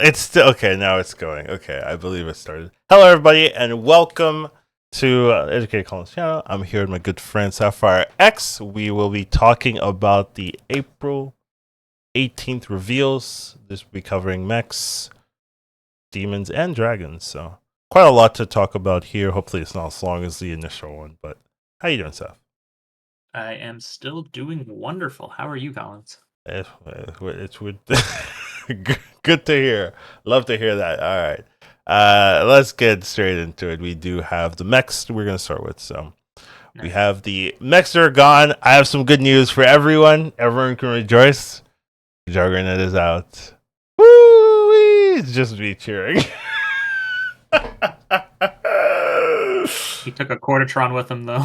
It's still okay. Now it's going. Okay, I believe it started. Hello, everybody, and welcome to Educatedcollins channel. I'm here with my good friend Sapphire X. We will be talking about the April 18th reveals. This will be covering mechs, demons, and dragons. So quite a lot to talk about here. Hopefully, it's not as long as the initial one. But how you doing, Seth? I am still doing wonderful. How are you, Collins? It's good. Good to hear. Love to hear that. All right. Let's get straight into it. We do have the mechs we're gonna start with. So we Nice. have the mechs are gone. I have some good news for everyone. Everyone can rejoice. Juggernaut is out. Woo! It's just me cheering. He took a Quartertron with him, though.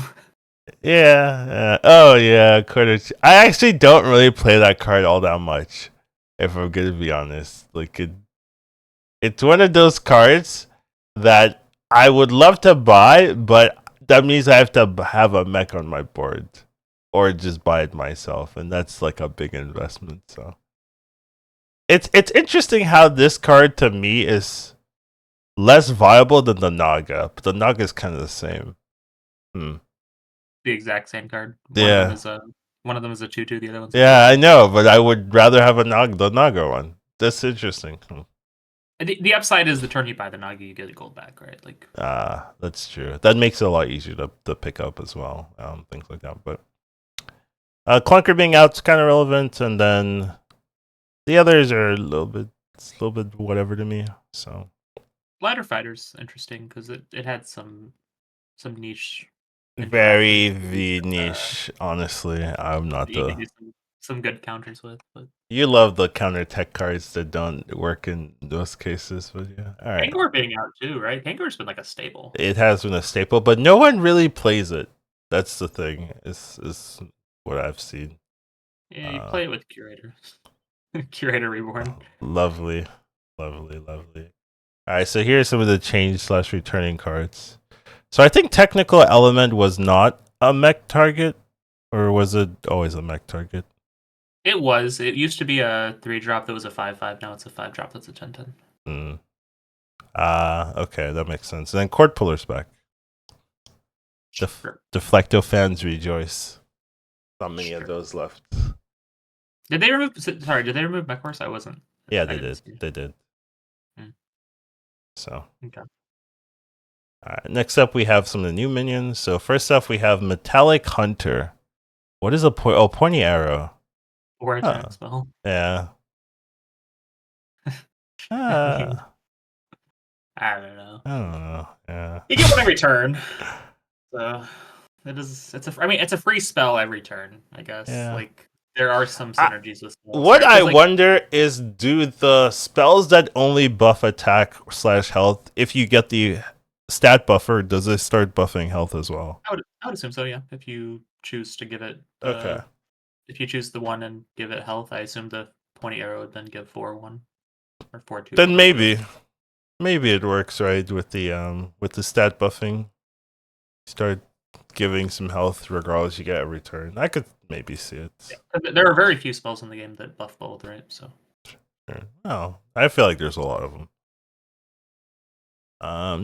Yeah. Oh yeah. I actually don't really play that card all that much. If I'm gonna be honest, it's one of those cards that I would love to buy, but that means I have to have a mech on my board or just buy it myself, and that's like a big investment. So it's interesting how this card to me is less viable than the Naga, but the Naga is kind of the same. Hmm. The exact same card. Yeah, One of them is a 2/2. The other one's a yeah, 3/3. I know, but I would rather have the Naga one. That's interesting. The upside is the turn you buy the Nagi, you get a gold back, right? Like, Ah, that's true. That makes it a lot easier to pick up as well. Things like that. But Clunker being out's kind of relevant, and then the others are a little bit whatever to me. So Ladder Fighter's interesting because it had some niche very interactions. niche. Honestly, I'm not You could the. do some good counters with, but You love the counter tech cards that don't work in those cases, but yeah. All right, Kangor being out too, right? Kangor's been like a staple. it has been a staple, but no one really plays it. That's the thing. Is what I've seen. Yeah, you Uh, play it with Curator. Curator Reborn. Lovely, lovely, lovely. All right, so here's some of the change slash returning cards. So I think technical element was not a mech target, or was it always a mech target? It was. It used to be a 3-drop that was a 5/5. Now it's a 5-drop that's a 10/10. Hmm. Okay, that makes sense. And then cord puller's back. Sure. Deflecto fans rejoice. Not many of Sure. those left. Did they remove? Sorry, did they remove Mech Horse? I wasn't. Yeah, I they didn't did. see. They did. Mm, So, okay. all right. Next up, we have some of the new minions. So first off, we have Metallic Hunter. What is a pointy arrow? Or Huh. attack spell. Yeah. I mean, Ah. I don't know. I don't know. Yeah. You get one every turn, so it is. It's a. I mean, it's a free spell every turn. I guess. Yeah. Like there are some I, synergies with spells, what right? I Because like wonder is, do the spells that only buff attack slash health, if you get the stat buffer, does it start buffing health as well? I would assume so. Yeah. If you choose to give it Okay. if you choose the one and give it health, I assume the pointy arrow would then give 4/1 or 4/2 Then both of those. maybe it works right with the stat buffing. Start giving some health regardless you get a return. I could maybe see it. Yeah. 'Cause there are very few spells in the game that buff both, right? So Sure. Oh, I feel like there's a lot of them.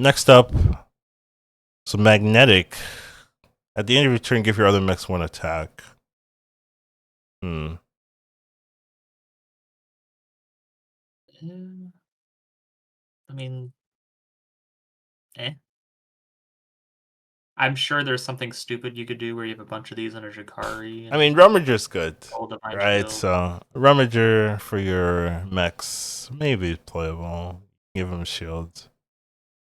Next up, so magnetic. At the end of your turn, give your other mechs one attack. Hmm. eh, I mean, eh. I'm sure there's something stupid you could do where you have a bunch of these in a Jakari I mean, and Rummager's good, roll Divine right? Shield. So Rummager for your mechs, maybe playable. Give him shields.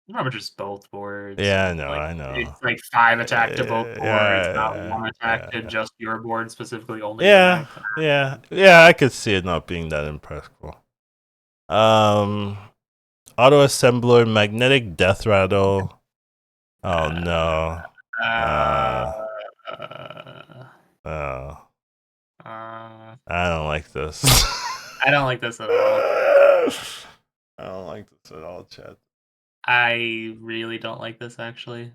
Remember just both boards Yeah, I and know, like I know. it's like 5 attack to both boards, not Yeah, 1 attack to yeah, just your board, specifically only your yeah, mech. yeah. I could see it not being that impractical. Um, Auto assembler, magnetic death rattle. Oh Uh, no. uh, Uh, uh, oh, uh, I don't like this. I don't like this at all. I don't like this at all, Chad. I really don't like this actually.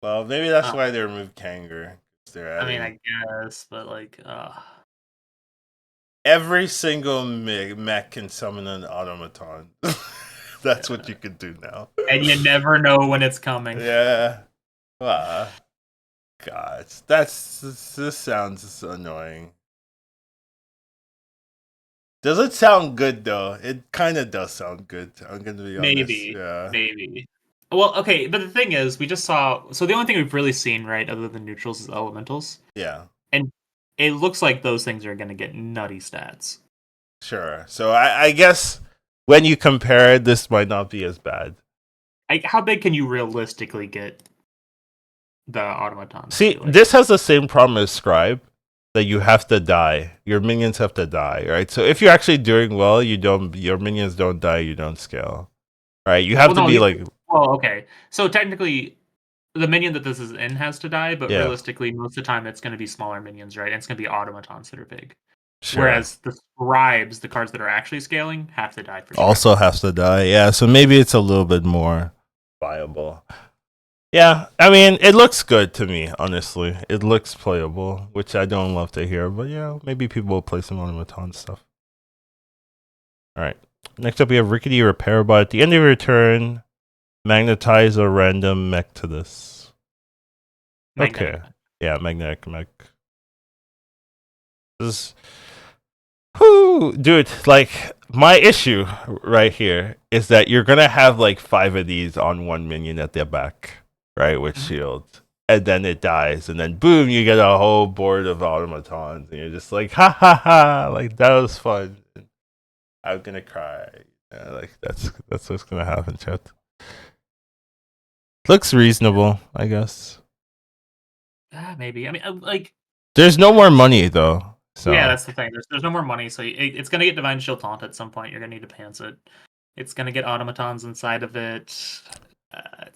Well, maybe that's Uh, why they removed Kanger. They're I mean, adding. I guess, but like, every single mech can summon an automaton. That's what you can do now. And you never know when it's coming. Yeah. Wow. God, this sounds annoying. Does it sound good though? It kind of does sound good. I'm gonna be honest. Yeah. Maybe. Well, okay, but the thing is, we just saw. So the only thing we've really seen, right, other than neutrals, is elementals. Yeah. And it looks like those things are going to get nutty stats. Sure. So I guess when you compare it, this might not be as bad. How big can you realistically get the automatons? See, this has the same problem as Scribe, that you have to die. Your minions have to die, right? So if you're actually doing well, your minions don't die, you don't scale. Right? You have to be like. Well, okay. So technically, the minion that this is in has to die, but Yeah. realistically, most of the time it's going to be smaller minions, right? And it's going to be automatons that are big. Sure. Whereas the scribes, the cards that are actually scaling, have to die for sure. Also has to die, yeah. So maybe it's a little bit more viable. Yeah, I mean, it looks good to me, honestly. It looks playable, which I don't love to hear, but yeah, maybe people will play some automaton stuff. Alright. Next up, we have Rickety Repair Bot. At the end of your turn, magnetize a random mech to this. Okay. Yeah, magnetic mech. This. Whoo, dude, like, my issue right here is that you're gonna have like 5 of these on one minion at their back, right, with shield, and then it dies, and then boom, you get a whole board of automatons, and you're just like, ha ha ha, like, that was fun. I'm gonna cry. Yeah, like, that's what's gonna happen, chat. Looks reasonable, I guess. Maybe. I mean, like, there's no more money though. So. Yeah, that's the thing. There's no more money, so it's gonna get Divine Shield Taunt at some point. You're gonna need to pants it. It's gonna get automatons inside of it.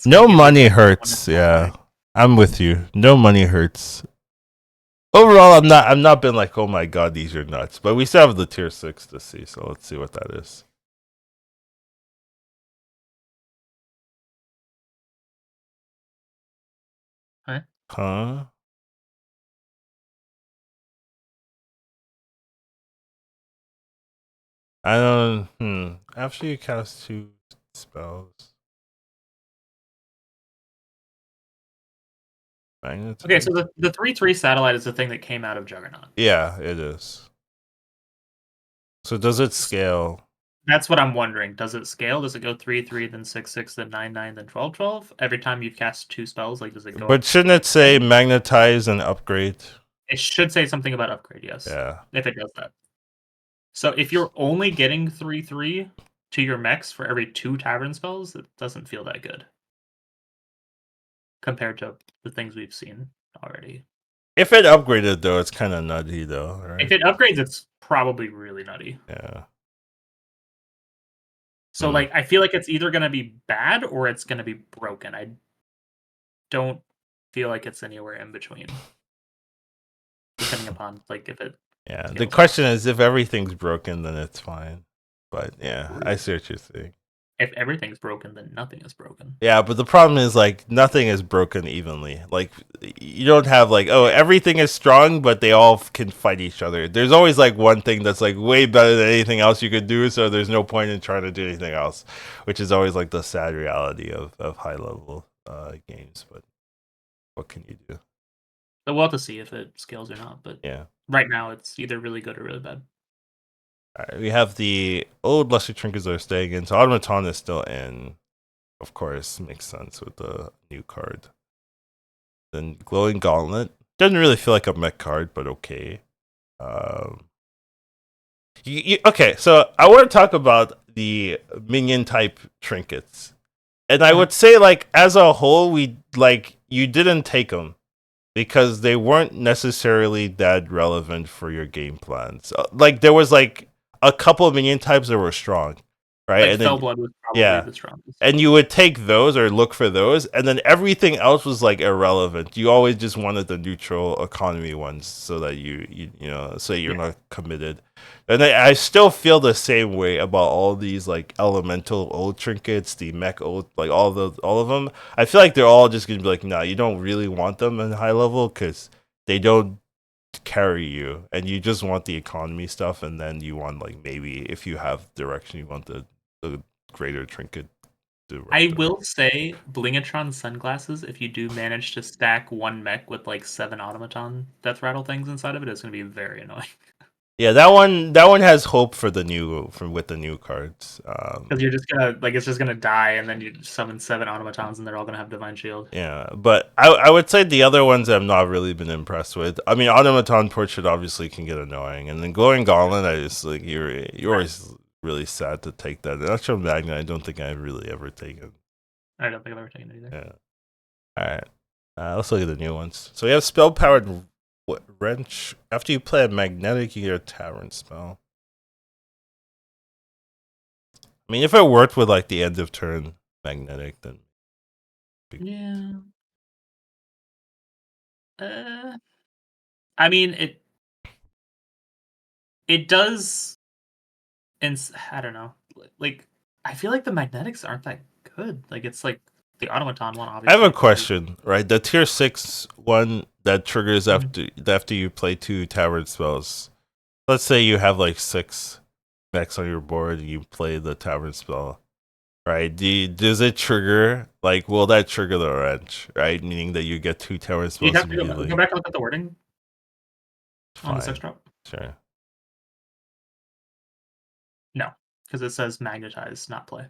No money hurts. Yeah, I'm with you. No money hurts. Overall, I'm not been like, oh my god, these are nuts. But we still have the tier 6 to see, so let's see what that is. Huh? I don't. After you cast 2 spells. Okay, so the 3/3 satellite is the thing that came out of Juggernaut. Yeah, it is. So does it scale? That's what I'm wondering. Does it scale? Does it go 3/3, then 6/6, then 9/9, then 12/12? Every time you cast 2 spells, like, does it go? But shouldn't it say magnetize and upgrade? It should say something about upgrade, yes. Yeah. If it does that. So if you're only getting 3/3 to your mechs for every 2 tavern spells, it doesn't feel that good compared to the things we've seen already. If it upgraded though, it's kind of nutty though, right? If it upgrades, it's probably really nutty. Yeah. So like, I feel like it's either going to be bad or it's going to be broken. I don't feel like it's anywhere in between, depending upon like if it. Yeah. The question is, if everything's broken, then it's fine. But yeah, I see what you're saying. If everything's broken, then nothing is broken. Yeah, but the problem is, like, nothing is broken evenly. Like, you don't have, like, oh, everything is strong, but they all can fight each other. There's always, like, one thing that's, like, way better than anything else you could do, so there's no point in trying to do anything else, which is always, like, the sad reality of high-level games. But what can you do? So we'll have to see if it scales or not, but yeah, right now it's either really good or really bad. Alright, we have the old Luster Trinkets that are staying in, so Automaton is still in. Of course, makes sense with the new card. Then Glowing Gauntlet. Doesn't really feel like a mech card, but okay. Okay, so I want to talk about the minion type trinkets. And I would say, like, as a whole, you didn't take them because they weren't necessarily that relevant for your game plans. Like, there was, like, a couple of minion types that were strong, right? Like, and then, Fellblood was probably the strongest. And you would take those or look for those, and then everything else was, like, irrelevant. You always just wanted the neutral economy ones so that so you're not committed. And I still feel the same way about all these, like, elemental old trinkets, the mech old, like, all of them. I feel like they're all just gonna be like, nah, you don't really want them in high level because they don't carry you, and you just want the economy stuff, and then you want like maybe if you have direction, you want the greater trinket. I will say, Blingatron sunglasses, if you do manage to stack one mech with like 7 automaton death rattle things inside of it, it's going to be very annoying. Yeah, that one has hope for the new with the new cards. Because you're just gonna it's just gonna die, and then you summon 7 automatons, and they're all gonna have divine shield. Yeah, but I would say the other ones I've not really been impressed with. I mean, automaton portrait obviously can get annoying, and then glowing gauntlet, I just like you're always really sad to take that. Electro magnet, I don't think I've really ever taken. I don't think I've ever taken it either. Yeah. All right. Let's look at the new ones. So we have spell powered wrench. After you play a magnetic, you get a tavern spell. I mean, if it worked with like the end of turn magnetic, then yeah. I mean it does, and I don't know. Like I feel like the magnetics aren't that good. Like it's like the automaton one. Obviously, I have a question. Right, the tier 6 one that triggers after you play 2 tavern spells. Let's say you have like 6 mechs on your board, and you play the tavern spell. Right? Does it trigger? Like, will that trigger the wrench? Right, meaning that you get 2 tavern spells You have to immediately. go back and look at the wording on the 6 drop. Sure. No, because it says magnetize, not play.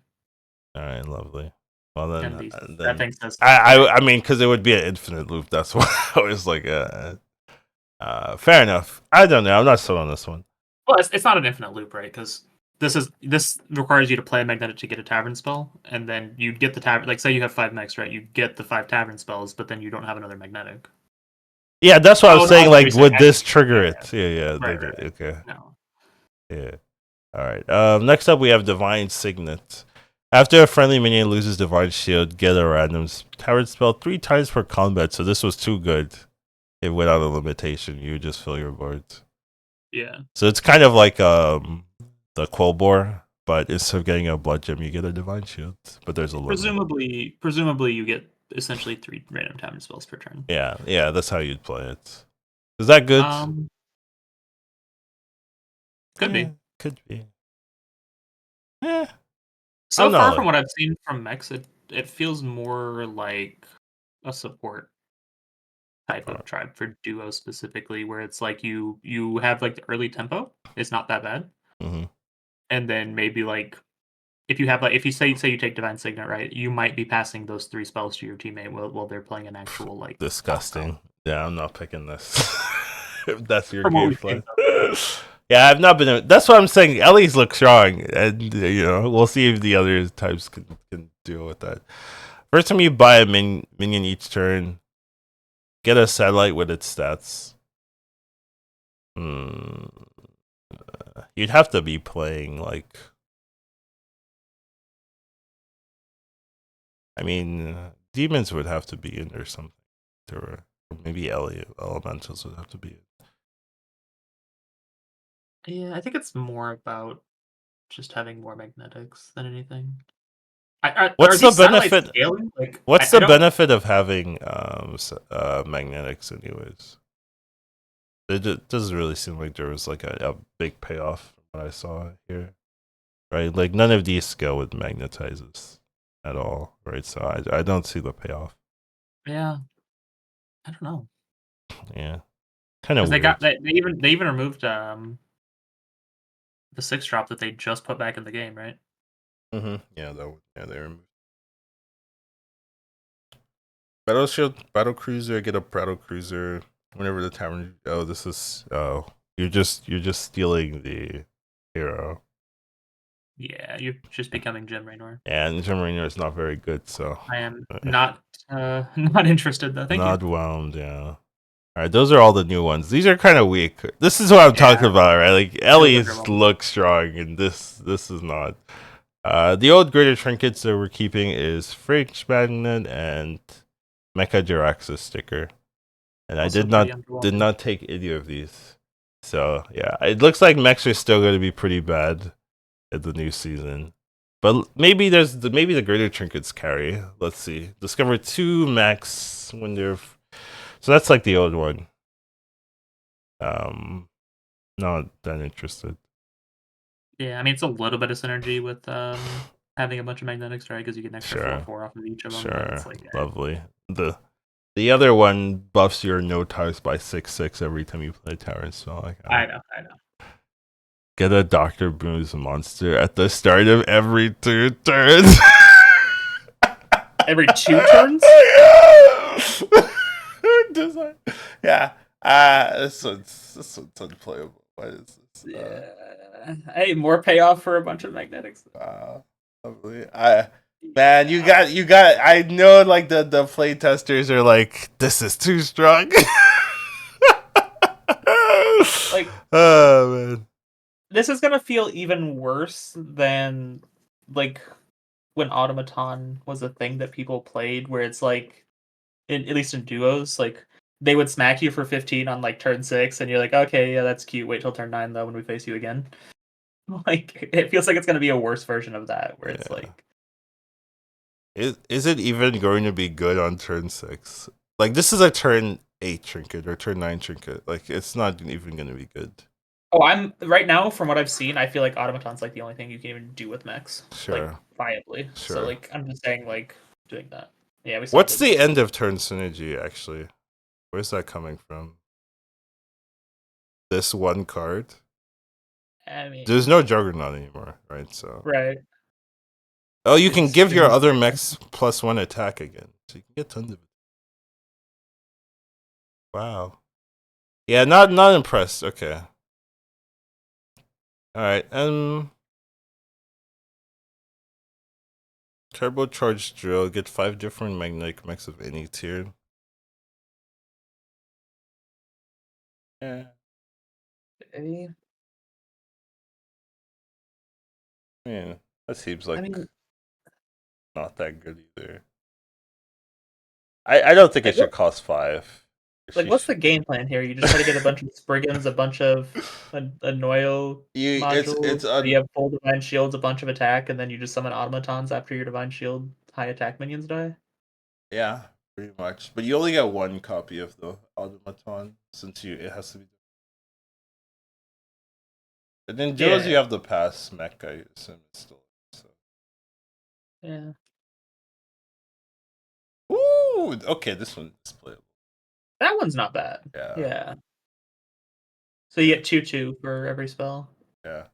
All right, lovely. Well then, that thing says I mean, because it would be an infinite loop. That's why I was like, fair enough. I don't know. I'm not sold on this one. Well, it's not an infinite loop, right? Because this requires you to play a magnetic to get a tavern spell, and then you get the tavern. Like, say you have 5 mechs, right? You get the 5 tavern spells, but then you don't have another magnetic. Yeah, that's what I was saying. Like, would this trigger it? Yeah. Right. Okay. No. Yeah. All right. Next up, we have Divine Signet. After a friendly minion loses Divine Shield, get a random tavern spell 3 times per combat. So this was too good. It without a limitation, you just fill your boards. Yeah. So it's kind of like the Quillbore, but instead of getting a blood gem, you get a Divine Shield. But there's a limit. Presumably, you get essentially 3 random tavern spells per turn. Yeah, that's how you'd play it. Is that good? Could be. Could be. So far from what I've seen from Mechs, it feels more like a support type of tribe for duo specifically, where it's like you have like the early tempo. It's not that bad. Mm-hmm. And then maybe like if you have like if you say you take Divine Signet, right, you might be passing those 3 spells to your teammate while they're playing an actual like disgusting. Yeah, I'm not picking this. If that's your from game plan. Yeah, I've not been. That's what I'm saying. Ellie's look strong, and we'll see if the other types can deal with that. First time you buy a minion each turn, get a satellite with its stats. You'd have to be playing like. I mean, demons would have to be in or something, or maybe elementals would have to be in. Yeah, I think it's more about just having more magnetics than anything. What's the benefit? What's the benefit of having magnetics, anyways? It doesn't really seem like there was like a big payoff from what I saw here, right? Like none of these go with magnetizes at all, right? So I don't see the payoff. Yeah, I don't know. Yeah, kind of. They even removed the 6 drop that they just put back in the game, right? Mm-hmm. Yeah, they removed. Battle Cruiser, get a Battle Cruiser whenever the tavern. You're just stealing the hero. Yeah, you're just becoming Jim Raynor. Yeah, and Jim Raynor is not very good, so I am not interested though. Thank you. Not whelmed, yeah. All right, those are all the new ones. These are kind of weak. This is what I'm talking about, right? Like Ellie's look strong, and this is not. The old greater trinkets that we're keeping is Fridge Magnet and Mecha Jiraxis sticker, and also I did not take any of these. So yeah, it looks like Mechs are still going to be pretty bad at the new season. But maybe the greater trinkets carry. Let's see. Discover 2 Mechs when they're. So that's like the old one. Not that interested. Yeah, I mean, it's a little bit of synergy with having a bunch of magnetics, right? Because you get an extra Sure. 4/4 off of each of them, but it's Sure. like, Lovely. The other one buffs your no tiles by 6/6 every time you play a tower spell. Like, I know. get a Doctor Boo's monster at the start of every 2 turns. Every 2 turns? Yeah. This one's unplayable. What is this? Yeah. Hey, more payoff for a bunch of magnetics. Lovely. Man, you got. I know, like the play testers are like, this is too strong. Like, oh man. this is gonna feel even worse than like when Automaton was a thing that people played, where it's like, at least in duos, like they would smack you for 15 on like turn 6, and you're like, okay, yeah, that's cute. Wait till turn 9 though when we face you again. Like, it feels like it's gonna be a worse version of that, where it's like, Is it even going to be good on turn 6? Like, this is a turn 8 trinket or turn 9 trinket. Like, it's not even going to be good. oh, I'm right now from what I've seen, I feel like Automaton's like the only thing you can even do with Mechs, like Sure. viably. So Sure. like, I'm just saying like doing that. Yeah, we saw What's this. the end of turn synergy, actually? Where's that coming from? This one card? I mean, There's no Juggernaut anymore, right? So. right. Oh, you can It's give your Doomsday. other mechs +1 attack again. So you can get tons of it. Wow. Yeah, not impressed. Okay. Alright, turbocharged drill, get 5 different magnetic mechs of any tier. Yeah. Eh, Yeah. That seems I like mean, not that good either. I don't think it like should what? cost 5. Like, what's the game plan here? You just try to get a bunch of Spriggans, a bunch of Annoyal It's modules. So you un have full Divine Shields, a bunch of attack, and then you just summon Automatons after your Divine Shield high attack minions die. yeah, pretty much. But you only get 1 copy of the automaton since it has to be. And then duos you Yeah, have the pass mech, I assume it's still. So. yeah. Ooh, okay, this one is playable. That one's not bad. Yeah. Yeah. So you get 2/2 for every spell. Yeah.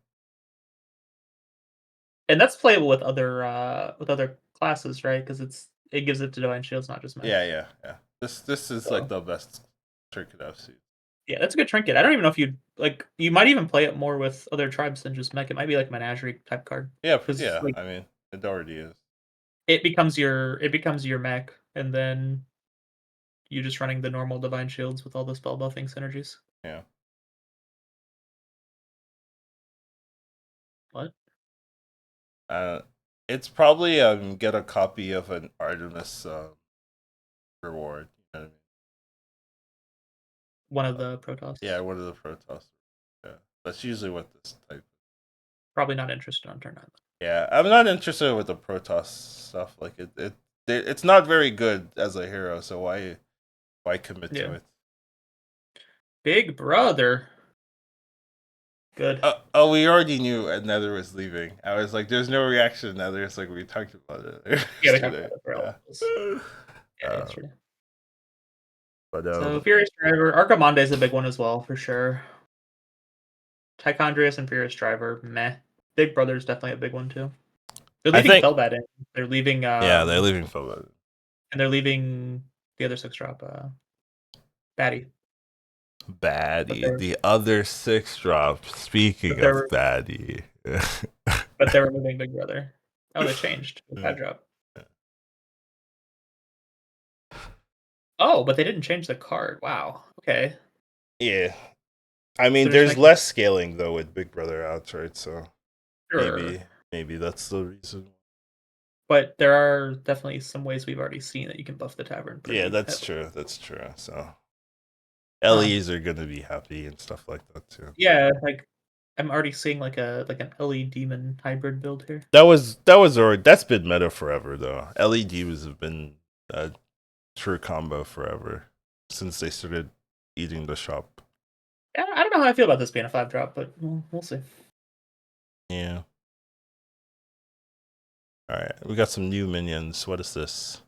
And that's playable with other classes, right? Because it gives it to Divine Shields, not just Yeah, Mechs. yeah. This is like So the best trinket I've seen. yeah, that's a good trinket. I don't even know if you'd like. You might even play it more with other tribes than just Mech. It might be like a Menagerie type card Yeah, because yeah. like I mean, it already is. it becomes your Mech, and then you're just running the normal Divine Shields with all the spell buffing synergies. Yeah. What? Uh, it's probably get a copy of an Artemis reward. You know what One of I mean? the Protoss. Yeah, one of the Protoss. Yeah, that's usually what this type. Probably not interested on turn 9. Yeah, I'm not interested with the Protoss stuff. Like it's not very good as a hero. So why commit to Yeah. it? Big Brother. Good. Oh, we already knew Nether was leaving. I was like, "There's no reaction." Nether. It's like we talked about it Yeah, we talked yesterday. about it for all Yeah. this. Yeah, Uh, yesterday. but So Furious Driver, Archimonde is a big one as well for sure. Tichondrius and Furious Driver, meh. Big Brother's definitely a big one too. They're I leaving think Felbat in. They're leaving yeah, they're leaving for and they're leaving the other 6-drop, Batty. But baddie. they're The other 6 drop. but Speaking of they're baddie. but they're removing Big Brother. Oh, they changed the Yeah. 5-drop. Oh, but they didn't change the card. Wow. Okay. Yeah. I So mean, they're just there's making less scaling though with Big Brother out, right? So sure. maybe that's the reason. But there are definitely some ways we've already seen that you can buff the tavern Yeah, pretty that's heavily. true. That's true. So Huh. LEs are gonna be happy and stuff like that too. Yeah, like I'm already seeing like an LE demon hybrid build here. That's been meta forever though. LEDs have been a true combo forever since they started eating the shop. I don't know how I feel about this being a 5-drop, but we'll see. Yeah. Alright, we got some new minions. What is this?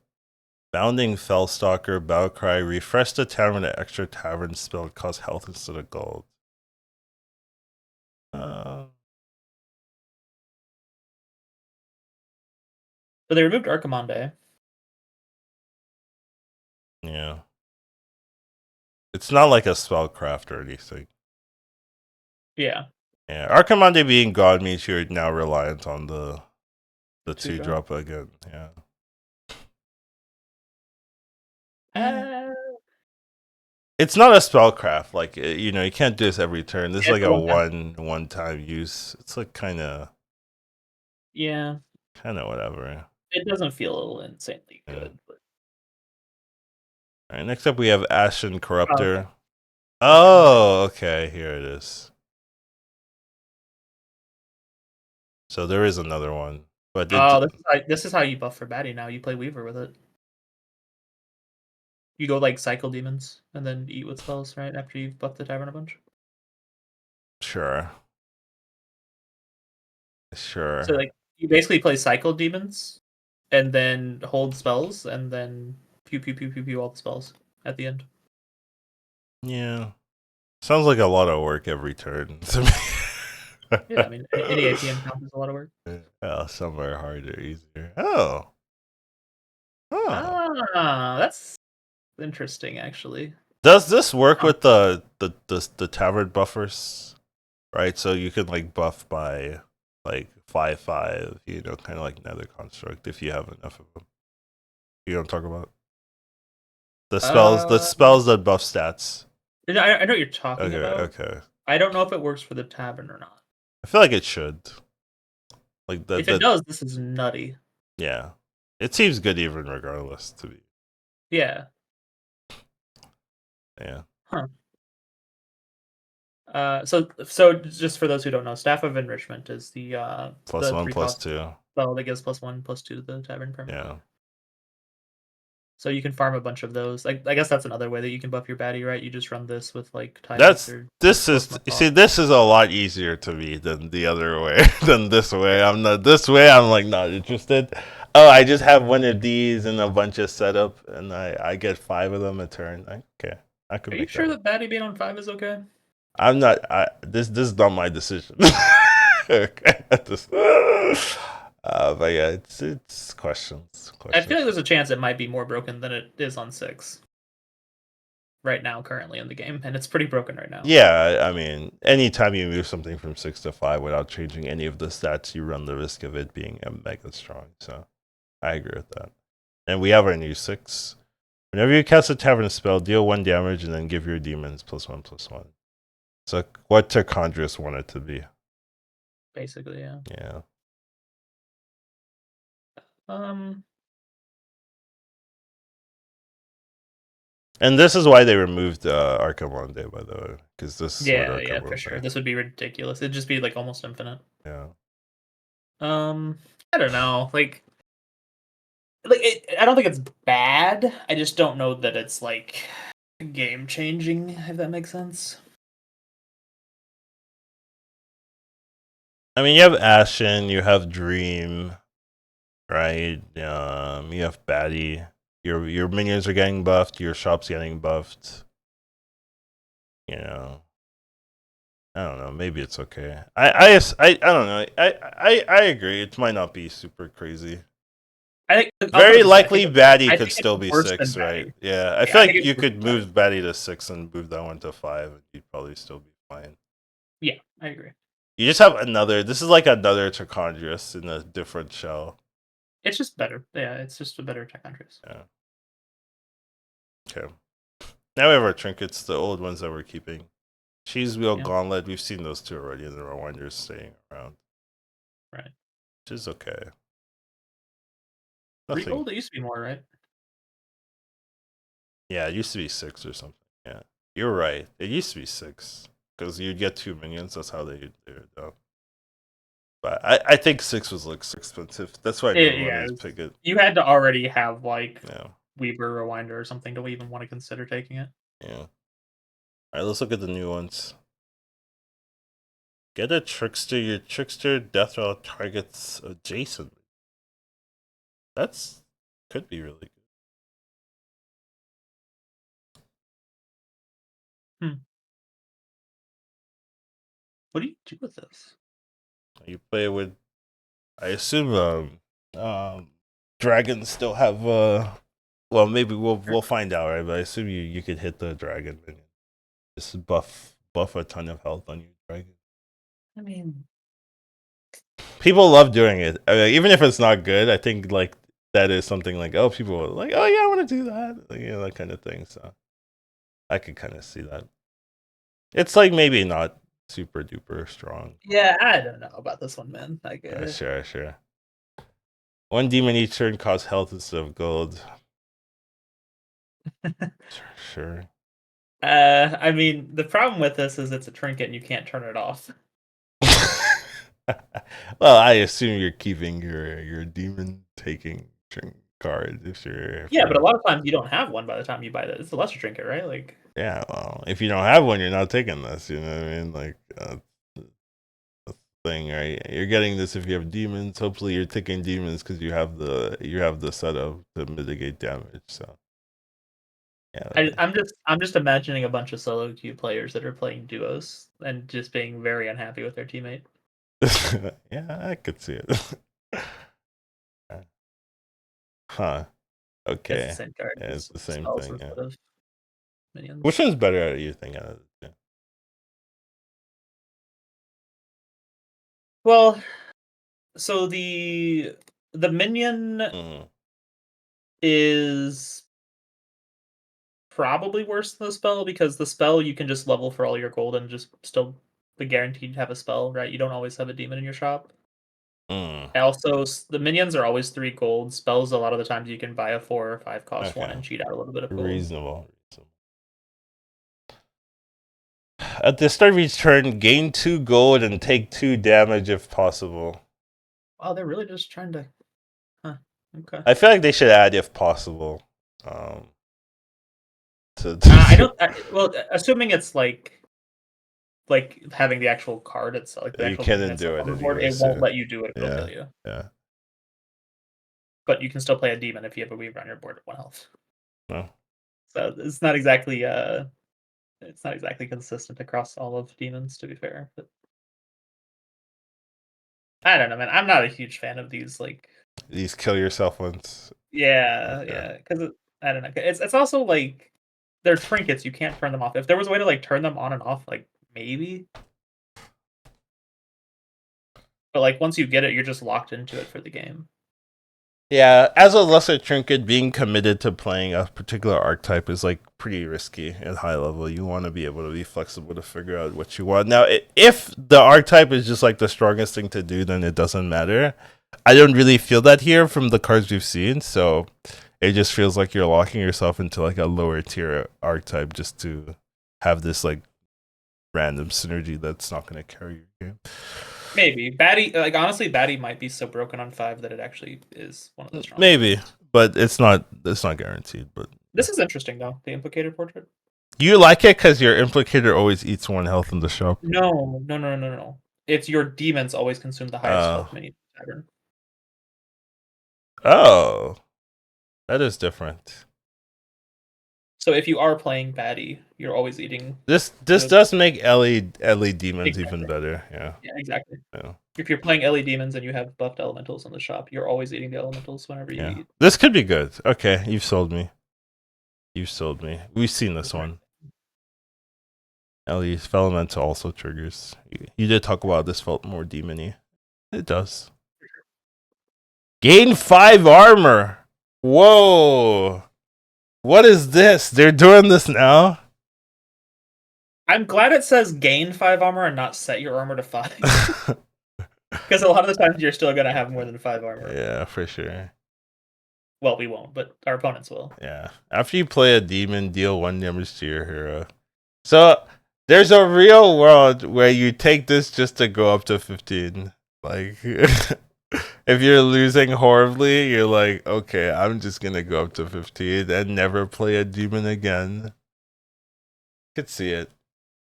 Bounding Fellstalker, Battlecry, refresh the tavern with an extra tavern spell, cost health instead of gold. So they removed Archimonde. Yeah. It's not like a spellcraft or anything. Yeah. Yeah. Archimonde being god means you're now reliant on the 2-drop again. Yeah. It's not a spellcraft. Like, you know, you can't do this every turn. This is like a one-time use. It's like kind of whatever. It doesn't feel insanely Yeah. good. But... All right, next up we have Ashen Corruptor. Oh, okay. Here it is. So there is another one, but this is how you buff for baddie now. You play Weaver with it. You go like cycle demons and then eat with spells right after you've buffed the tavern a bunch. Sure. So like you basically play cycle demons and then hold spells and then pew pew pew pew pew all the spells at the end. Yeah. Sounds like a lot of work every turn to me. Yeah, I mean any APM count is a lot of work. Yeah, some are harder, easier. Oh. That's interesting actually. Does this work with the tavern buffers? Right? So you can like buff by like 5/5, you know, kind of like Nether Construct if you have enough of them. You know what I'm talking about? The spells that buff stats. I know what you're talking about. Okay. I don't know if it works for the tavern or not. I feel like it should. Like if it does, this is nutty. Yeah. It seems good even regardless to me. Yeah. Yeah. Huh. So just for those who don't know, Staff of Enrichment is the +1/+2 spell that gives +1/+2 to the tavern permanent. Yeah. So you can farm a bunch of those. I guess that's another way that you can buff your baddie, right? You just run this with like Tidus this is a lot easier to me than the other way. Than this way. I'm like not interested. Oh, I just have one of these and a bunch of setup and I get 5 of them a turn. Okay. I could Are you sure that baddie being on 5 is okay? I'm not this is not my decision. Okay. But yeah, it's questions. I feel like there's a chance it might be more broken than it is on 6 right now, currently in the game, and it's pretty broken right now. Yeah, I mean, anytime you move something from 6 to 5 without changing any of the stats, you run the risk of it being mega strong. So I agree with that. And we have our new 6. Whenever you cast a tavern spell, deal 1 damage and then give your demons +1/+1. So what Tercondrius wanted to be. Basically, yeah. Yeah. And this is why they removed Archimonde, by the way, because this. Yeah, for sure. This would be ridiculous. It'd just be like almost infinite. Yeah. I don't know. Like I don't think it's bad. I just don't know that it's like game changing. If that makes sense. I mean, you have Ashen, you have Dream, right? You have Baddie. Your minions are getting buffed. Your shop's getting buffed. You know, I don't know. Maybe it's okay. I don't know. I agree. It might not be super crazy. I think very likely Baddie could still be 6, right? Yeah, I feel like you could move Baddie to 6 and move that one to 5, and you'd probably still be fine. Yeah, I agree. You just have another. This is like another Tercondrius in a different shell. It's just better. Yeah, it's just a better Tercondrius. Yeah. Okay. Now we have our trinkets, the old ones that we're keeping. Cheese Wheel Gauntlet. We've seen those 2 already, and the Rewinders staying around. Right. Which is okay. Regold, it used to be more, right? Yeah, it used to be 6 or something. Yeah, you're right. It used to be 6 because you'd get 2 minions. That's how they do it. Though. But I think 6 was like so expensive. That's why I always pick it. You had to already have like Weaver, Rewinder, or something to even want to consider taking it. Yeah. Alright, let's look at the new ones. Get a trickster. Your trickster death roll targets adjacent. That's could be really good. What do you do with this? You play with. I assume dragons still have well, maybe we'll find out, right? But I assume you could hit the dragon minion. Just buff a ton of health on your dragon. I mean, people love doing it. I mean, even if it's not good, I think like that is something like people are like, oh yeah, I want to do that, like, that kind of thing. So I could kind of see that. It's like maybe not super duper strong. Yeah, I don't know about this one, man. Like, sure. One demon each turn costs health instead of gold. Sure. I mean, the problem with this is it's a trinket and you can't turn it off. Well, I assume you're keeping your demon taking card if you're. Yeah, but a lot of times you don't have one by the time you buy that. It's a lesser trinket, right? Like. Yeah, well, if you don't have one, you're not taking this. You know what I mean? Like that's the thing, right? You're getting this if you have demons. Hopefully, you're taking demons because you have the setup to mitigate damage. So. Yeah, I'm just imagining a bunch of solo queue players that are playing duos and just being very unhappy with their teammate. yeah, I could see it. Huh. Okay. It's the same card. Yeah, it's the same thing. Yeah. Minions. Which one's better? You think out of the two? Well, so the minion is probably worse than the spell because the spell you can just level for all your gold and just still be guaranteed to have a spell, right? You don't always have a demon in your shop. Also, the minions are always 3 gold. Spells, a lot of the times you can buy a 4 or 5 cost one and cheat out a little bit of gold. Reasonable. At the start of each turn, gain 2 gold and take 2 damage if possible. Wow, they're really just trying to. Huh. Okay. I feel like they should add if possible. I don't. Well, assuming it's like having the actual card itself, like the you actual can't do it. It won't let you do it. It'll kill you. Yeah. But you can still play a demon if you have a Weaver on your board at 1 health. No. So it's not exactly consistent across all of demons, to be fair. But I don't know, man. I'm not a huge fan of these these kill yourself ones. Yeah, because I don't know. It's also like they're trinkets. You can't turn them off. If there was a way to turn them on and off, maybe. But once you get it, you're just locked into it for the game. Yeah, as a lesser trinket, being committed to playing a particular archetype is pretty risky at high level. You want to be able to be flexible to figure out what you want. Now, if the archetype is just the strongest thing to do, then it doesn't matter. I don't really feel that here from the cards we've seen, so it just feels like you're locking yourself into a lower tier archetype just to have this random synergy that's not going to carry your game. Maybe Batty, honestly, Batty might be so broken on 5 that it actually is one of the strongest. Maybe, but it's not guaranteed. But this is interesting though. The implicated portrait. You like it because your implicator always eats 1 health in the shop. No. It's your demons always consume the highest health minion pattern. Oh, that is different. So if you are playing Batty, you're always eating. This does make LE demons even better. Yeah. Yeah, exactly. Yeah. If you're playing LE demons and you have buffed elementals in the shop, you're always eating the elementals whenever you eat. This could be good. Okay, you've sold me. We've seen this one. LE Elemental also triggers. You did talk about this felt more demony. It does. Gain 5 armor. Whoa. What is this? They're doing this now? I'm glad it says gain 5 armor and not set your armor to 5. Because a lot of the times you're still going to have more than 5 armor. Yeah, for sure. Well, we won't, but our opponents will. Yeah. After you play a demon, deal 1 damage to your hero. So, there's a real world where you take this just to go up to 15. If you're losing horribly, you're like, okay, I'm just going to go up to 15 and never play a demon again. Could see it.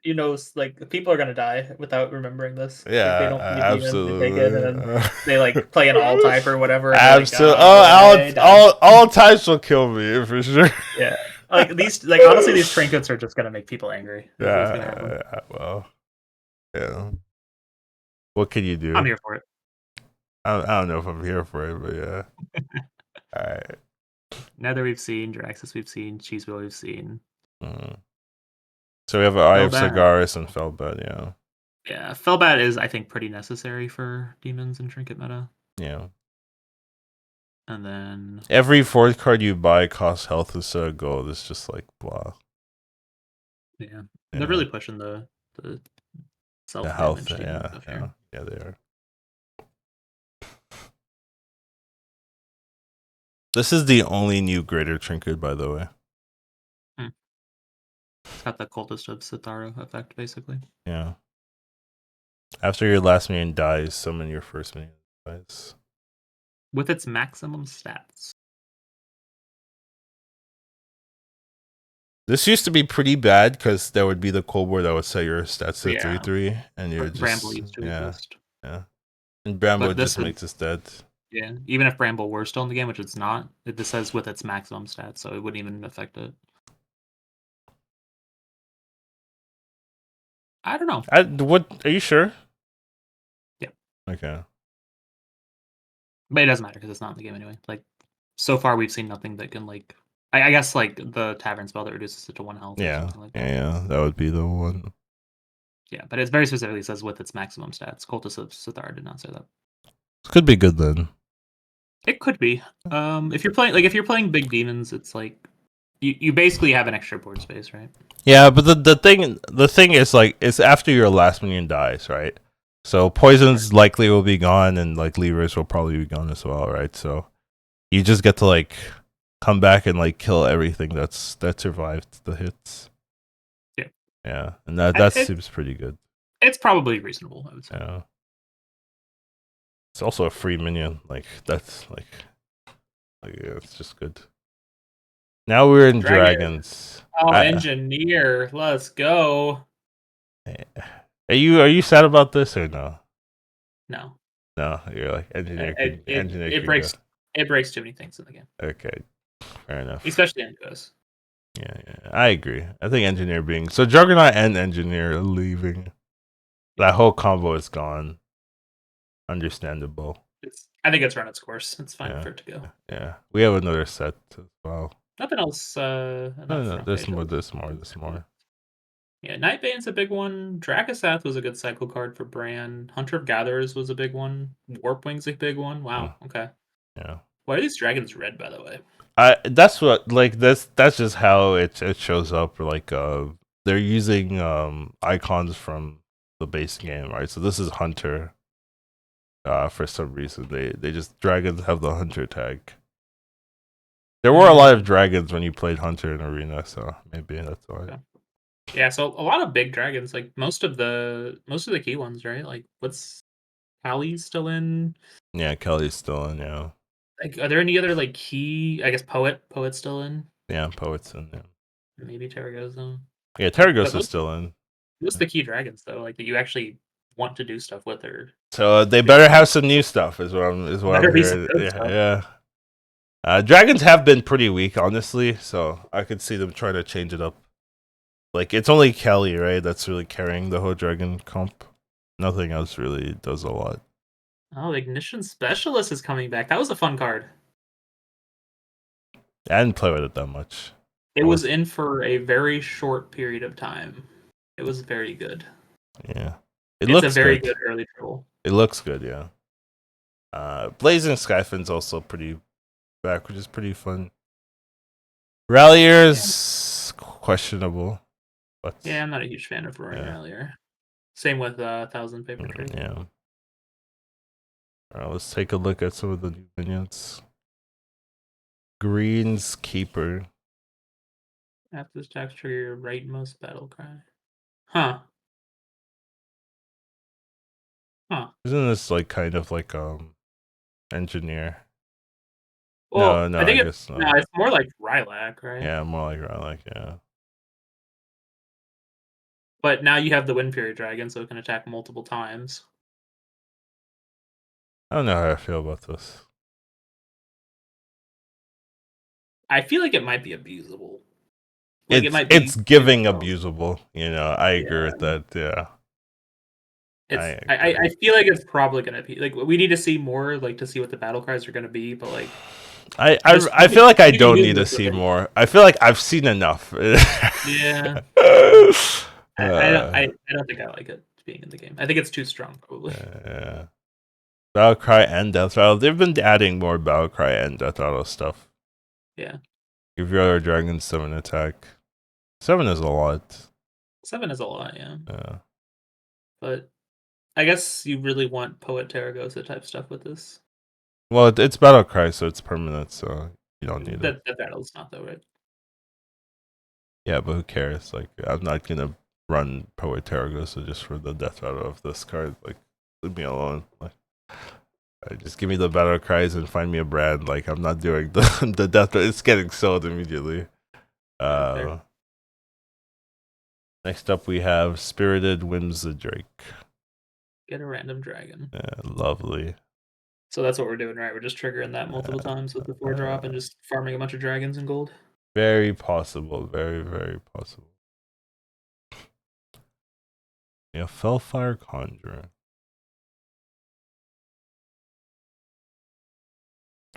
you know, like people are gonna die without remembering this. Like they Yeah, don't play demons, they take it, and absolutely. then they like play an all type or whatever, and they're like, Absolutely. oh, I died. All types will kill me for sure. Yeah, like these, like honestly, these trinkets are just gonna make people angry. Is gonna happen. Well, yeah. What can you I'm do? here for it. I don't know if I'm here for it, but yeah. All right. Nether we've seen, Draxus we've seen, Cheeseville we've seen. Mm. So we have Eye of Felbat. Sagaris and Felbat, yeah. Yeah, Felbat is, I think, pretty necessary for demons and trinket meta. Yeah. And then Every fourth card you buy costs health instead of gold. It's just like blah. yeah, Yeah. they're really pushing the The health, self-damage demon yeah, stuff yeah. here. Yeah, they are. This is the only new greater trinket, by the way. It's got the Cultist of Sithara effect, basically. Yeah. After your last minion dies, summon your first minion dies. With its maximum stats. This used to be pretty bad because there would be the cold war that would set your stats to Yeah. 3/3, and you're just Bramble used to yeah, exist. yeah. And Bramble But this just would, makes us dead. yeah, even if Bramble were still in the game, which it's not, this says with its maximum stats, so it wouldn't even affect it. I don't know. What are you sure? Yeah. Okay. But it doesn't matter because it's not in the game anyway. Like, so far we've seen nothing that can, like, I guess, like, the Tavern spell that reduces it to 1 health or Yeah. something like that. Yeah. That would be the one. Yeah, but it very specifically says with its maximum stats. Cultist of Sithara did not say that. Could be good then. It could be. If you're playing big demons, it's like you basically have an extra board space, right? Yeah, but the thing is like it's after your last minion dies, right? So poisons likely will be gone, and like levers will probably be gone as well, right? So you just get to like come back and like kill everything that survived the hits. Yeah. Yeah, and that seems pretty good. It's probably reasonable, I would say. Yeah. It's also a free minion. Like that's like yeah, it's just good. Now we're in dragons. Oh, engineer, let's go. Are you sad about this or no? No. No, you're like engineer. It breaks too many things in the game. Okay, fair enough. Especially in duos. Yeah, I agree. I think engineer being so Juggernaut and engineer leaving, that whole combo is gone. Understandable. I think it's run its course. It's fine for it to go. Yeah, we have another set as well. Nothing else. No, there's more. Yeah, Nightbane's a big one. Dracasath was a good cycle card for Bran. Hunter of Gatherers was a big one. Warpwing's a big one. Wow. Okay. Yeah. Why are these dragons red, by the way? That's what like that's just how it shows up. Like they're using icons from the base game, right? So this is Hunter. For some reason they just dragons have the Hunter tag. There were a lot of dragons when you played Hunter in Arena, so maybe that's why. Okay. Yeah, so a lot of big dragons, like most of the key ones, right? Like what's Callie's still in? Yeah, Kelly's still in, yeah. Like are there any other like key, I guess Poet's still in? Yeah, Poet's in, yeah. Maybe Terragos. Yeah, Terragos is still in. What's the key dragons though? Like that you actually want to do stuff with her. So they better have some new stuff is what I'm hearing. Yeah. Dragons have been pretty weak, honestly, so I could see them trying to change it up. Like it's only Kelly, right, that's really carrying the whole dragon comp. Nothing else really does a lot. Oh, Ignition Specialist is coming back. That was a fun card. I didn't play with it that much. It was in for a very short period of time. It was very good. Yeah. It's a very good early troll. It looks good, yeah. Blazing Skyfin's also pretty back, which is pretty fun. Rallier's questionable. But yeah, I'm not a huge fan of Roaring Rallier. Same with 1,000 Paper Trade. Yeah. Alright, let's take a look at some of the new minions. Green's Keeper. After this tax trigger your rightmost battle cry. Huh. Isn't this like kind of like engineer? Well, No, I think guess not. No, it's more like Rylac, right? Yeah, more like Rylac, yeah. But now you have the Wind Fury Dragon, so it can attack multiple times. I don't know how I feel about this. I feel like it might be abusable. Like, it might It's be too giving strong. abusable. You know, I agree with Yeah. that. Yeah, I It's agree. I feel like it's probably gonna be like, we need to see more, like, to see what the battle cries are gonna be, but, like, just I feel like I you don't use need to this with see it. more. I feel like I've seen enough. Yeah. uh, I don't think I like it being in the game. I think it's too strong, probably. yeah. Battlecry and Death Rattle. They've been adding more Battlecry and Death Rattle stuff. Yeah. Give your other dragon 7 attack. 7 is a lot. 7 is a lot, yeah. Yeah. But I guess you really want Poet Terragosa type stuff with this. Well, it's Battlecry, so it's permanent, so you don't need it. That battle's not though, right? Yeah, but who cares? Like, I'm not gonna run Poet Terragosa just for the Death Rattle of this card. Like, leave me alone. Like, just give me the battle cries and find me a brand. Like, I'm not doing the death. It's getting sold immediately. Fair. Next up, we have Spirited Whims the Drake. Get a random dragon. Lovely. So that's what we're doing, right? We're just triggering that multiple times with the 4-drop and just farming a bunch of dragons in gold. Very possible. Very, very possible. Yeah, Fellfire Conjurer.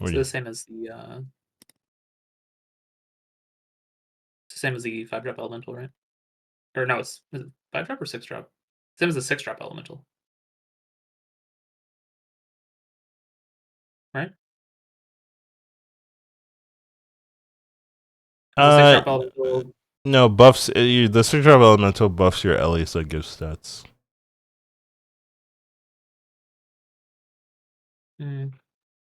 It's the same as the 5-drop elemental, right? Or no, is it 5-drop or 6-drop? Same as the 6-drop elemental. Right? Is the 6-drop elemental No, buffs. The Signature Elemental buffs your Ellie, so it gives stats.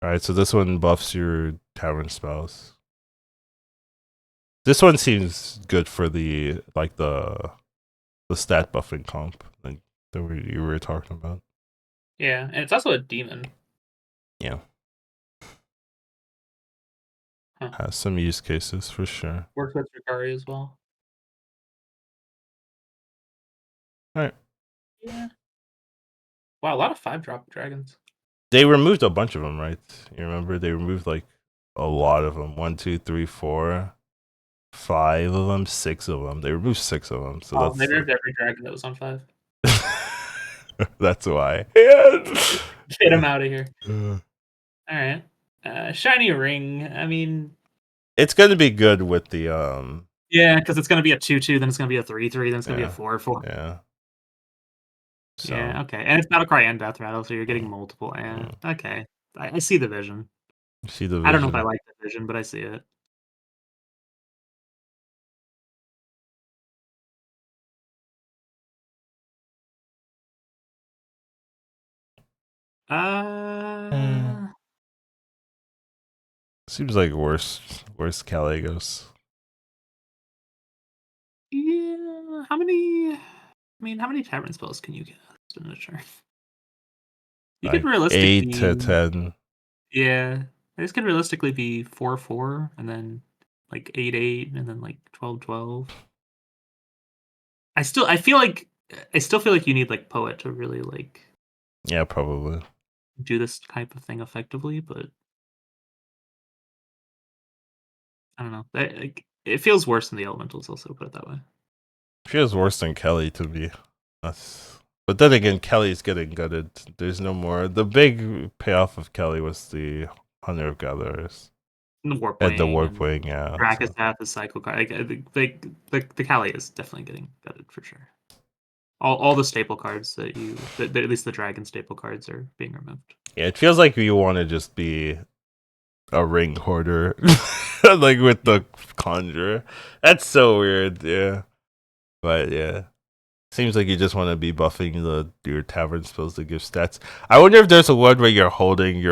Alright, so this one buffs your Tavern spells. This one seems good for the stat buffing comp like you were talking about. Yeah, and it's also a demon. Yeah. Huh. Has some use cases for sure. Works with Rikari as well. Alright. Yeah. Wow, a lot of 5-drop dragons. They removed a bunch of them, right? You remember they removed like a lot of them. 1, 2, 3, 4, 5 of them, 6 of them. They removed 6 of them. So They that's removed every dragon that was on 5. that's why. Yeah. Get him out of here. Alright. Shiny Ring. I mean, it's gonna be good with the yeah, because it's gonna be a 2/2, then it's gonna be a 3/3, then it's gonna be a 4/4. Yeah. So, Yeah, okay. And it's Battlecry and Death Rattle, so you're getting multiple. Okay. I see the vision. see the vision. I don't know if I like the vision, but I see it. Seems like worse Caligos. Yeah. How many Tavern spells can you cast in a turn? You could Like 8 to realistically 10. Yeah. This could realistically be 4/4 and then like 8/8 and then like 12/12. I still feel like you need like Poet to really like Yeah, probably. do this type of thing effectively, but I don't know. Like, it feels worse than the elementals. Also, put it that way. Feels worse than Kelly to me. But then again, Kelly's getting gutted. There's no more. The big payoff of Kelly was the Hunter of Gatherers. And the Warp And the Wing Warp and Wing, yeah. Brackus So. Path is cycle card. The Kali is definitely getting gutted for sure. All the staple cards that at least the dragon staple cards are being removed. Yeah, it feels like you want to just be a ring hoarder, like with the Conjurer. That's so weird, yeah. But yeah, seems like you just want to be buffing your tavern spells to give stats. I wonder if there's a one where you're holding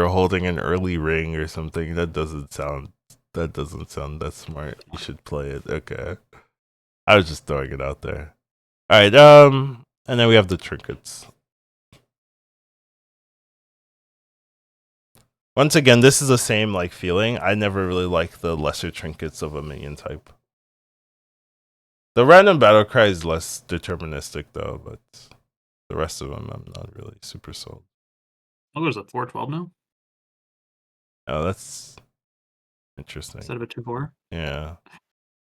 an early ring or something. That doesn't sound that smart. You should play it. Okay, I was just throwing it out there. All right, and then we have the trinkets. Once again, this is the same like feeling. I never really liked the lesser trinkets of a minion type. The random battle cry is less deterministic though, but the rest of them I'm not really super sold. Oh, there's a 412 now? Oh, that's interesting. Instead of a 2-4? Yeah.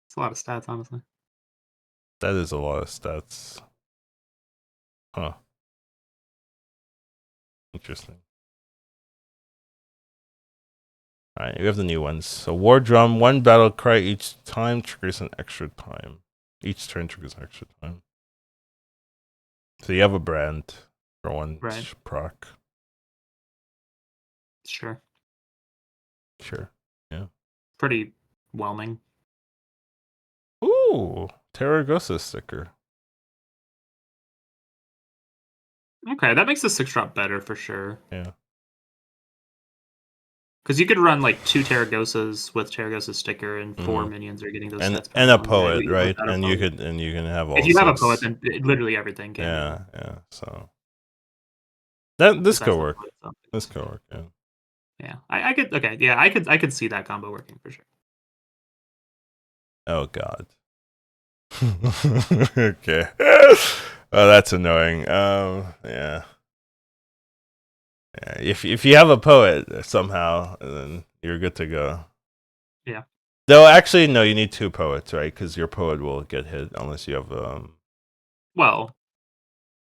It's a lot of stats, honestly. That is a lot of stats. Huh. Interesting. Alright, we have the new ones. So War Drum, 1 battle cry each time triggers an extra time. Each turn triggers an extra time. So you have a brand for one proc. Sure. Sure. Yeah. Pretty whelming. Ooh, Terragosa sticker. Okay, that makes the 6-drop better for sure. Yeah. Because you could run like 2 Terragosas with Terragosa sticker, and 4 minions are getting those stats. And a on, poet, right? And you can have all. If you have a poet, then literally everything can. Yeah. So this could work. This could work. Yeah. Yeah, I could. Okay, yeah, I could see that combo working for sure. Oh God. Okay. Oh, that's annoying. Yeah. Yeah. If you have a poet somehow, then you're good to go. Yeah. Though actually, no, you need 2 poets, right? Because your poet will get hit unless you have Well,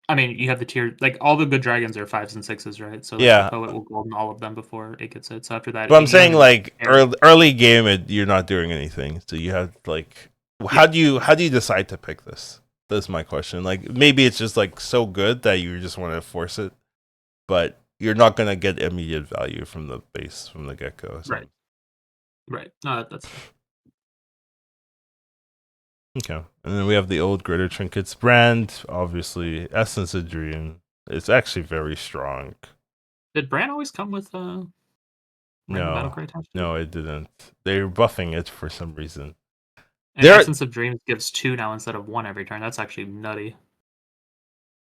I mean, you have the tier, like all the good dragons are 5s and 6s, right? So like, yeah, the poet will golden all of them before it gets hit. So after that, but I'm saying like early game, you're not doing anything. So you have like, how do you decide to pick this? That's my question. Like maybe it's just like so good that you just want to force it, but you're not gonna get immediate value from the base from the get go. Right. Right. No, that's okay. And then we have the old Greater Trinkets brand, obviously Essence of Dream. It's actually very strong. Did Bran always come with random battle cry attached? No, it didn't. They're buffing it for some reason. And Essence of Dreams gives 2 now instead of 1 every turn. That's actually nutty.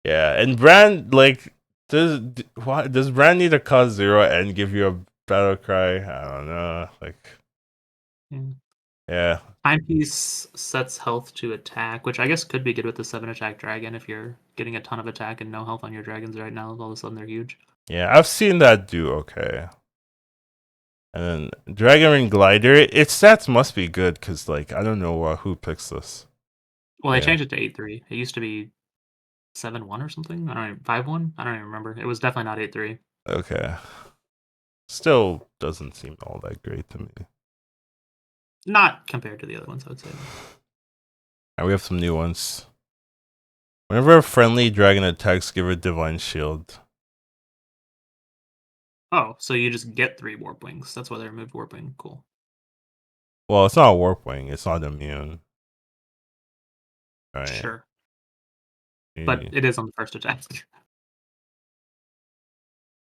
Yeah, and Bran like does Bran need to cost 0 and give you a battle cry? I don't know. Like, yeah. Timepiece sets health to attack, which I guess could be good with the 7 attack dragon if you're getting a ton of attack and no health on your dragons right now. All of a sudden they're huge. Yeah, I've seen that do okay. And then Dragon Ring Glider, its stats must be good because like I don't know who picks this. Well, they changed it to 8-3. It used to be 7-1 or something. I don't even 5-1. I don't even remember. It was definitely not 8-3. Okay. Still doesn't seem all that great to me. Not compared to the other ones, I would say. Alright, we have some new ones. Whenever a friendly dragon attacks, give it Divine Shield. Oh, so you just get 3 Warp Wings. That's why they removed Warp Wing. Cool. Well, it's not a Warp Wing. It's not immune. Right. Sure. But it is on the first attack.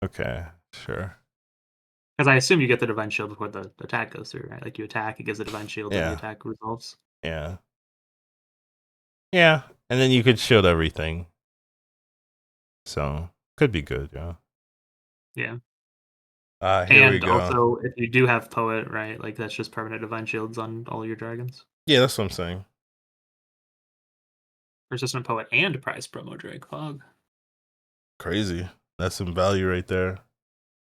Okay, sure. Because I assume you get the Divine Shield before the attack goes through, right? Like you attack, it gives the Divine Shield, and the attack resolves. Yeah. Yeah, and then you could shield everything. So, could be good, yeah. Yeah. Here we go. Also, if you do have Poet, right, like that's just permanent Divine Shields on all your dragons. Yeah, that's what I'm saying. Persistent Poet and Prize Promo Drake Fog. Crazy. That's some value right there.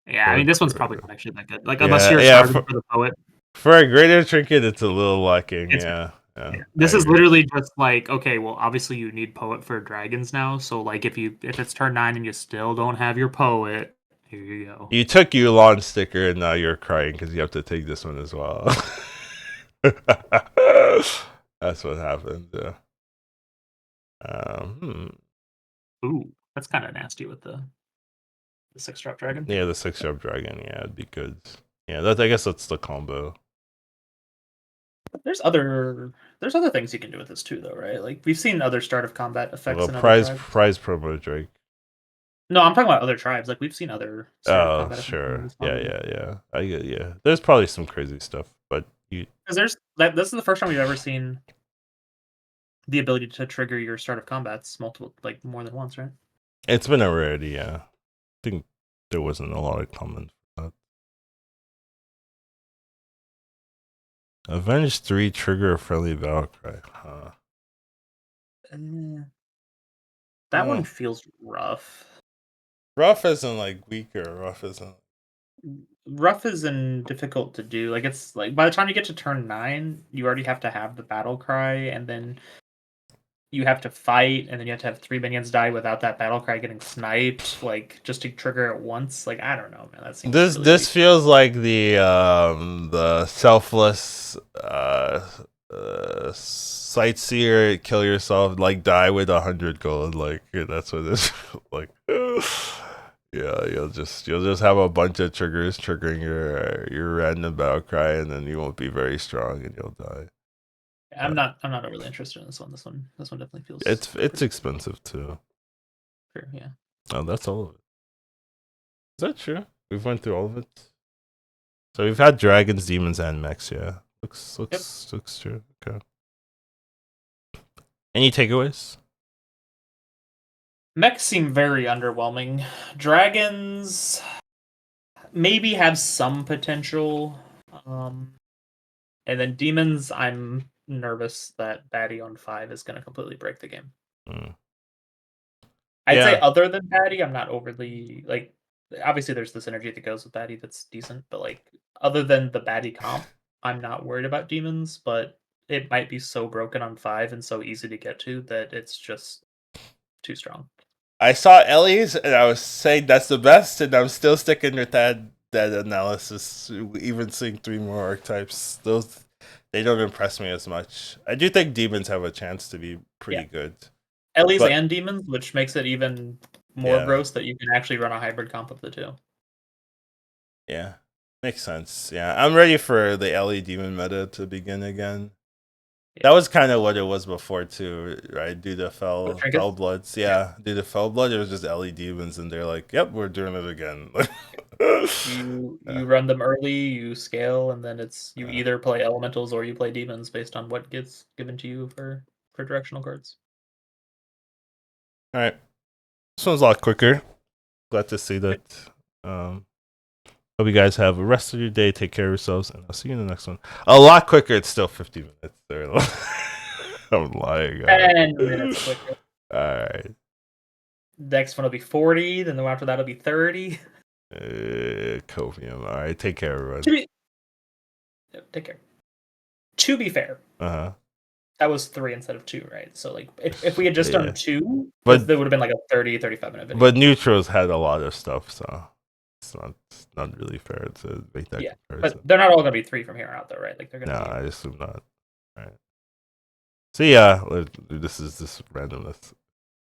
Yeah, I mean, this one's probably not actually that good. Like, unless you're starving for the Poet. For a Greater Trinket, it's a little lacking, yeah. This is literally just like, okay, well, obviously you need Poet for dragons now, so like if it's turn 9 and you still don't have your Poet, here you go. You took Yulon sticker and now you're crying because you have to take this one as well. That's what happened. Yeah. Ooh, that's kind of nasty with the 6-drop dragon. Yeah, the 6-drop dragon. Yeah, it'd be good. Yeah, I guess that's the combo. There's other things you can do with this too, though, right? Like we've seen other start of combat effects. Well, prize promo Drake. No, I'm talking about other tribes. Like we've seen other. Oh, sure. Yeah. Yeah. There's probably some crazy stuff, but because this is the first time we've ever seen the ability to trigger your start of combats more than once, right? It's been a rarity, yeah. I think there wasn't a lot of comments for that. Avenge 3 trigger a friendly battle cry. Huh. That one feels rough. Rough isn't like weaker. Rough isn't. Rough isn't difficult to do. Like it's like by the time you get to turn 9, you already have to have the battle cry, and then you have to fight, and then you have to have 3 minions die without that battle cry getting sniped, like just to trigger it once. Like I don't know, man. That seems really This feels like the selfless sightseer, kill yourself, like die with 100 gold. Like that's what this like. Yeah, you'll just have a bunch of triggers triggering your random battle cry, and then you won't be very strong, and you'll die. I'm not overly interested in this one. This one definitely feels. It's expensive too. Sure, yeah. Oh, that's all of it. Is that true? We've went through all of it. So we've had dragons, demons, and mechs. Yeah, looks true. Okay. Any takeaways? Mechs seem very underwhelming. Dragons maybe have some potential. And then demons, I'm nervous that baddie on 5 is going to completely break the game. I'd say other than baddie, I'm not overly like. Obviously, there's the synergy that goes with baddie that's decent, but like other than the baddie comp, I'm not worried about demons. But it might be so broken on 5 and so easy to get to that it's just too strong. I saw Ellie's and I was saying that's the best, and I'm still sticking with that analysis. Even seeing 3 more archetypes, those they don't impress me as much. I do think demons have a chance to be pretty good. Ellie's and demons, which makes it even more gross that you can actually run a hybrid comp of the two. Yeah, makes sense. Yeah, I'm ready for the Ellie demon meta to begin again. That was kind of what it was before too, right? Do the fell bloods, yeah. Do the fell blood. It was just Ellie demons, and they're like, "Yep, we're doing it again." you run them early, you scale, and then it's you either play elementals or you play demons based on what gets given to you for directional cards. All right, this one's a lot quicker. Glad to see that. Hope you guys have a rest of your day. Take care of yourselves, and I'll see you in the next one. A lot quicker. It's still 50 minutes. I'm lying. 10 minutes quicker. All right. Next one will be 40. Then the one after that will be 30. Copium. All right. Take care, everyone. Take care. To be fair. That was 3 instead of 2, right? So like if we had just done 2, but there would have been like a 30, 35-minute video. But Neutrals had a lot of stuff, so it's not really fair to make that comparison. But they're not all gonna be 3 from here on out though, right? Like they're gonna I assume not. All right. So yeah, this is randomness.